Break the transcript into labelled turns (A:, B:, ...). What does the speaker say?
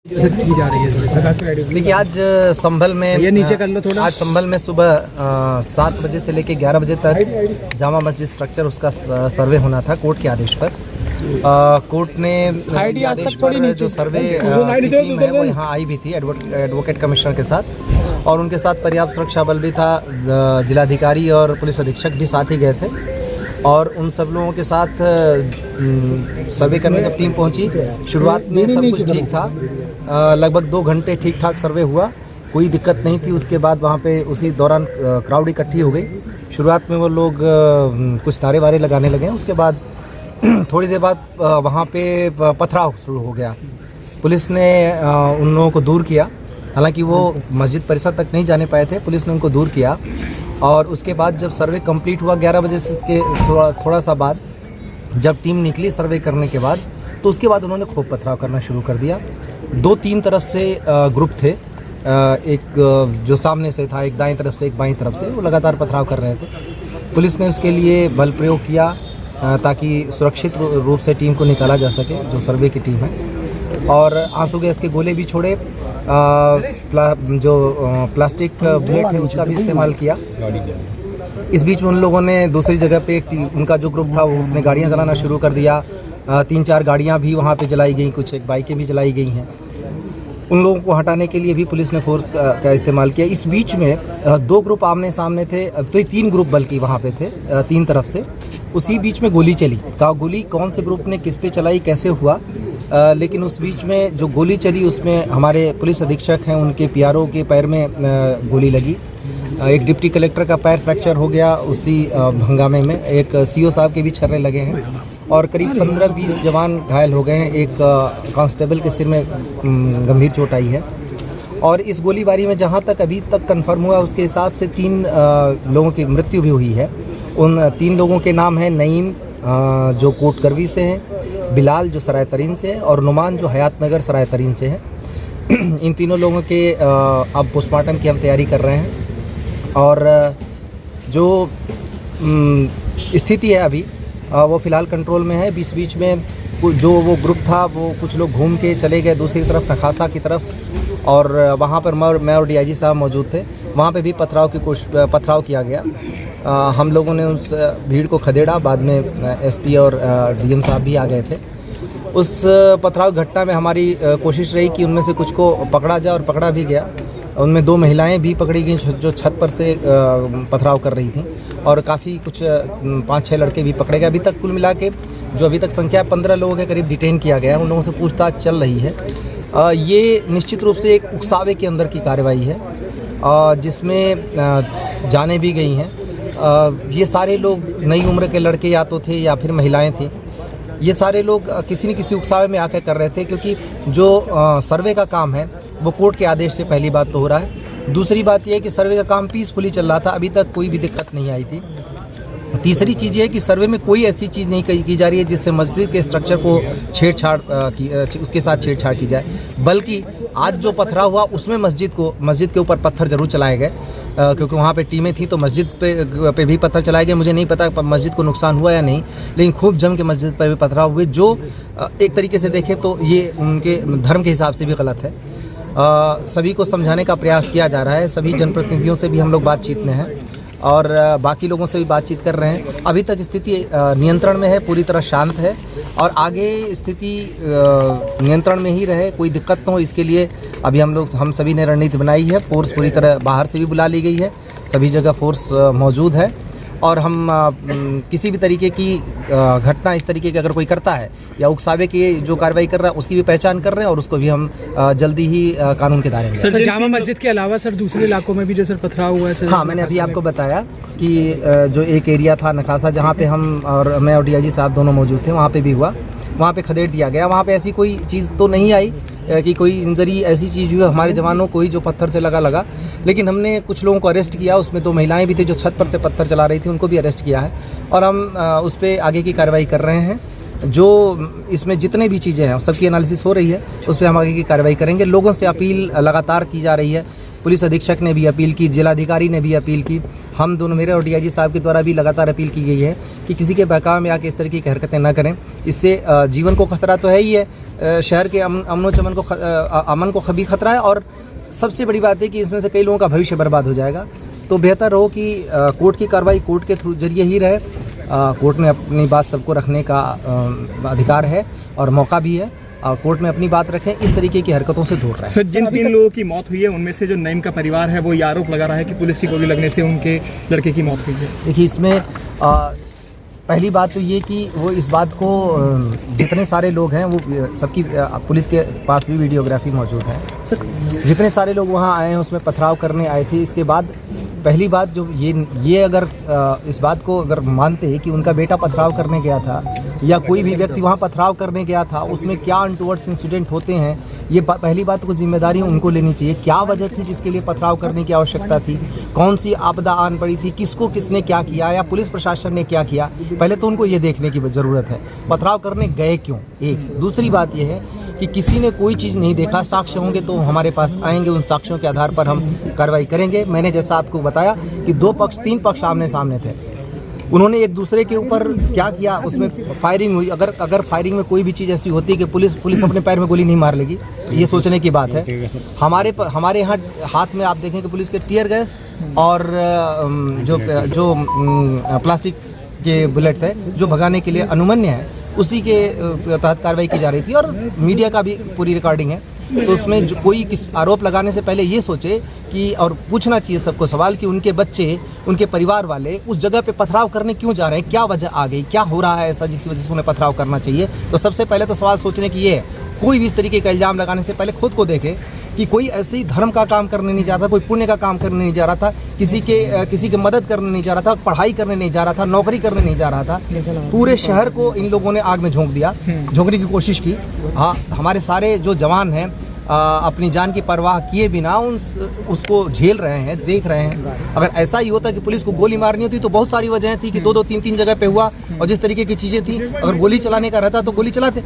A: की जा रही है।
B: देखिए आज संभल में
A: ये नीचे कर लो थोड़ा।
B: आज संभल में सुबह 7 बजे से लेकर 11 बजे तक जामा मस्जिद स्ट्रक्चर उसका सर्वे होना था कोर्ट के आदेश पर। कोर्ट ने आदेश पर जो सर्वे की टीम है वो यहाँ आई भी थी एडवोकेट कमिश्नर के साथ, और उनके साथ पर्याप्त सुरक्षा बल भी था, जिलाधिकारी और पुलिस अधीक्षक भी साथ ही गए थे। और उन सब लोगों के साथ सर्वे करने जब टीम पहुंची, शुरुआत में सब कुछ ठीक था, लगभग 2 घंटे ठीक ठाक सर्वे हुआ, कोई दिक्कत नहीं थी। उसके बाद वहाँ पे उसी दौरान क्राउड इकट्ठी हो गई। शुरुआत में वो लोग कुछ नारे वारे लगाने लगे, उसके बाद थोड़ी देर बाद वहाँ पे पथराव शुरू हो गया। पुलिस ने उन लोगों को दूर किया, हालांकि वो मस्जिद परिसर तक नहीं जाने पाए थे, पुलिस ने उनको दूर किया। और उसके बाद जब सर्वे कंप्लीट हुआ 11 बजे के थोड़ा सा बाद जब टीम निकली सर्वे करने के बाद, तो उसके बाद उन्होंने खूब पथराव करना शुरू कर दिया। 2-3 तरफ से ग्रुप थे, एक जो सामने से था, एक दाएं तरफ से, एक बाईं तरफ से, वो लगातार पथराव कर रहे थे। पुलिस ने उसके लिए बल प्रयोग किया ताकि सुरक्षित रूप से टीम को निकाला जा सके, जो सर्वे की टीम है। और आंसू गैस के गोले भी छोड़े, जो प्लास्टिक बुलेट है उसका भी इस्तेमाल किया। इस बीच में उन लोगों ने दूसरी जगह पे उनका जो ग्रुप था वो उसने गाड़ियां जलाना शुरू कर दिया। 3-4 गाड़ियां भी वहां पे जलाई गई, कुछ एक बाइकें भी जलाई गई हैं। उन लोगों को हटाने के लिए भी पुलिस ने फोर्स का इस्तेमाल किया। इस बीच में 2 ग्रुप आमने सामने थे, तो 3 ग्रुप बल्कि वहाँ पे थे 3 तरफ से। उसी बीच में गोली चली, गोली कौन से ग्रुप ने किस पे चलाई, कैसे हुआ, लेकिन उस बीच में जो गोली चली उसमें हमारे पुलिस अधीक्षक हैं, उनके पीआरओ के पैर में गोली लगी। एक डिप्टी कलेक्टर का पैर फ्रैक्चर हो गया उसी हंगामे में। एक सीओ साहब के भी छर्रे लगे हैं और करीब 15-20 जवान घायल हो गए हैं। एक कांस्टेबल के सिर में गंभीर चोट आई है। और इस गोलीबारी में जहां तक अभी तक कंफर्म हुआ उसके हिसाब से 3 लोगों की मृत्यु भी हुई है। उन 3 लोगों के नाम हैं नईम जो कोट करवी से हैं, बिलाल जो सराय तरीन से है, और नुमान जो हयात नगर सराय तरीन से है। इन तीनों लोगों के अब पोस्टमार्टम की हम तैयारी कर रहे हैं। और जो स्थिति है अभी वो फ़िलहाल कंट्रोल में है। बीच में जो वो ग्रुप था वो कुछ लोग घूम के चले गए दूसरी तरफ, नखासा की तरफ, और वहाँ पर मैं और डीआईजी साहब मौजूद थे। वहाँ पे भी पथराव किया गया। हम लोगों ने उस भीड़ को खदेड़ा, बाद में एसपी और डीएम साहब भी आ गए थे। उस पथराव घटना में हमारी कोशिश रही कि उनमें से कुछ को पकड़ा जाए, और पकड़ा भी गया। उनमें 2 महिलाएं भी पकड़ी गई जो छत पर से पथराव कर रही थीं, और काफ़ी कुछ 5-6 लड़के भी पकड़े गए। अभी तक कुल मिला के जो अभी तक संख्या 15 लोगों के करीब डिटेन किया गया है, उन लोगों से पूछताछ चल रही है। ये निश्चित रूप से एक उकसावे के अंदर की कार्रवाई है जिसमें जाने भी गई हैं। ये सारे लोग नई उम्र के लड़के या तो थे या फिर महिलाएं थी। ये सारे लोग किसी न किसी उकसावे में आकर कर रहे थे, क्योंकि जो सर्वे का काम है वो कोर्ट के आदेश से पहली बात तो हो रहा है। दूसरी बात यह है कि सर्वे का काम पीसफुली चल रहा था, अभी तक कोई भी दिक्कत नहीं आई थी। तीसरी चीज़ ये है कि सर्वे में कोई ऐसी चीज़ नहीं की जा रही है जिससे मस्जिद के स्ट्रक्चर को उसके साथ छेड़छाड़ की जाए, बल्कि आज जो पथराव हुआ उसमें मस्जिद के ऊपर पत्थर जरूर चलाए गए, क्योंकि वहाँ पे टीमें थी तो मस्जिद पे भी पत्थर चलाए गए। मुझे नहीं पता मस्जिद को नुकसान हुआ या नहीं, लेकिन खूब जम के मस्जिद पर भी पथराव हुए, जो एक तरीके से देखें तो ये उनके धर्म के हिसाब से भी गलत है। सभी को समझाने का प्रयास किया जा रहा है। सभी जनप्रतिनिधियों से भी हम लोग बातचीत में हैं और बाकी लोगों से भी बातचीत कर रहे हैं। अभी तक स्थिति नियंत्रण में है, पूरी तरह शांत है, और आगे स्थिति नियंत्रण में ही रहे, कोई दिक्कत न हो, इसके लिए अभी हम सभी ने रणनीति बनाई है। फोर्स पूरी तरह बाहर से भी बुला ली गई है, सभी जगह फोर्स मौजूद है। और हम किसी भी तरीके की घटना इस तरीके की अगर कोई करता है या उकसावे की जो कार्रवाई कर रहा है उसकी भी पहचान कर रहे हैं, और उसको भी हम जल्दी ही कानून के दायरे में।
A: सर, जामा मस्जिद के अलावा सर दूसरे इलाकों में भी जो सर पथराव हुआ है सर?
B: हाँ, मैंने अभी आपको बताया कि जो एक एरिया था नखासा, जहाँ पे मैं और डीआईजी साहब दोनों मौजूद थे, वहाँ पे भी हुआ, वहाँ पे खदेड़ दिया गया। वहाँ पे ऐसी कोई चीज़ तो नहीं आई कि कोई इंजरी ऐसी चीज़ हुई हमारे जवानों को ही जो पत्थर से लगा, लेकिन हमने कुछ लोगों को अरेस्ट किया। उसमें 2 महिलाएं भी थी जो छत पर से पत्थर चला रही थी, उनको भी अरेस्ट किया है, और हम उस पर आगे की कार्रवाई कर रहे हैं। जो इसमें जितने भी चीज़ें हैं सबकी एनालिसिस हो रही है, उस पर हम आगे की कार्रवाई करेंगे। लोगों से अपील लगातार की जा रही है, पुलिस अधीक्षक ने भी अपील की, जिलाधिकारी ने भी अपील की, हम दोनों मेरे और डीआईजी साहब के द्वारा भी लगातार अपील की गई है कि किसी के बहकावे में आके इस तरह की हरकतें न करें। इससे जीवन को खतरा तो है ही है, शहर के अमन को भी खतरा है, और सबसे बड़ी बात है कि इसमें से कई लोगों का भविष्य बर्बाद हो जाएगा। तो बेहतर हो कि कोर्ट की कार्रवाई कोर्ट के थ्रू जरिए ही रहे। कोर्ट में अपनी बात सबको रखने का अधिकार है और मौका भी है, और कोर्ट में अपनी बात रखें, इस तरीके की हरकतों से दूर रहें।
C: सर, जिन 3 लोगों की मौत हुई है उनमें से जो नईम का परिवार है वो ये आरोप लगा रहा है कि पुलिस की गोली लगने से उनके लड़के की मौत हुई है।
B: देखिए, इसमें पहली बात तो ये कि वो इस बात को जितने सारे लोग हैं वो सबकी पुलिस के पास भी वीडियोग्राफी मौजूद है। जितने सारे लोग वहाँ आए हैं उसमें पथराव करने आए थे। इसके बाद पहली बात जो ये अगर इस बात को अगर मानते कि उनका बेटा पथराव करने गया था या कोई भी व्यक्ति वहाँ पथराव करने गया था, उसमें क्या अनटुवर्ड्स इंसिडेंट होते हैं, ये पहली बात को जिम्मेदारी उनको लेनी चाहिए। क्या वजह थी जिसके लिए पथराव करने की आवश्यकता थी, कौन सी आपदा आन पड़ी थी, किसको किसने क्या किया या पुलिस प्रशासन ने क्या किया, पहले तो उनको ये देखने की ज़रूरत है। पथराव करने गए क्यों, एक। दूसरी बात यह है कि किसी ने कोई चीज़ नहीं देखा, साक्ष्य होंगे तो हमारे पास आएंगे, उन साक्ष्यों के आधार पर हम कार्रवाई करेंगे। मैंने जैसा आपको बताया कि 3 पक्ष आमने सामने थे, उन्होंने एक दूसरे के ऊपर क्या किया, उसमें फायरिंग हुई। अगर फायरिंग में कोई भी चीज़ ऐसी होती है कि पुलिस अपने पैर में गोली नहीं मार लेगी, ये सोचने की बात है। हमारे यहाँ हाथ में आप देखें कि पुलिस के टीयर गैस और जो प्लास्टिक के बुलेट थे जो भगाने के लिए अनुमन्य है, उसी के तहत कार्रवाई की जा रही थी, और मीडिया का भी पूरी रिकॉर्डिंग है। तो उसमें जो कोई किस आरोप लगाने से पहले ये सोचे कि, और पूछना चाहिए सबको सवाल कि उनके बच्चे, उनके परिवार वाले उस जगह पे पथराव करने क्यों जा रहे हैं, क्या वजह आ गई, क्या हो रहा है ऐसा जिसकी वजह से उन्हें पथराव करना चाहिए। तो सबसे पहले तो सवाल सोचने की ये है, कोई भी इस तरीके का इल्ज़ाम लगाने से पहले खुद को देखे कि कोई ऐसे ही धर्म का काम करने नहीं जा रहा था, कोई पुण्य का काम करने नहीं जा रहा था, किसी की मदद करने नहीं जा रहा था, पढ़ाई करने नहीं जा रहा था, नौकरी करने नहीं जा रहा था। पूरे शहर को इन लोगों ने आग में झोंकने की कोशिश की। हाँ, हमारे सारे जो जवान हैं अपनी जान की परवाह किए बिना उसको झेल रहे हैं, देख रहे हैं। अगर ऐसा ही होता कि पुलिस को गोली मारनी होती तो बहुत सारी वजह थी कि 2-2, 3-3 जगह पे हुआ, और जिस तरीके की चीज़ें थी, अगर गोली चलाने का रहता तो गोली चलाते।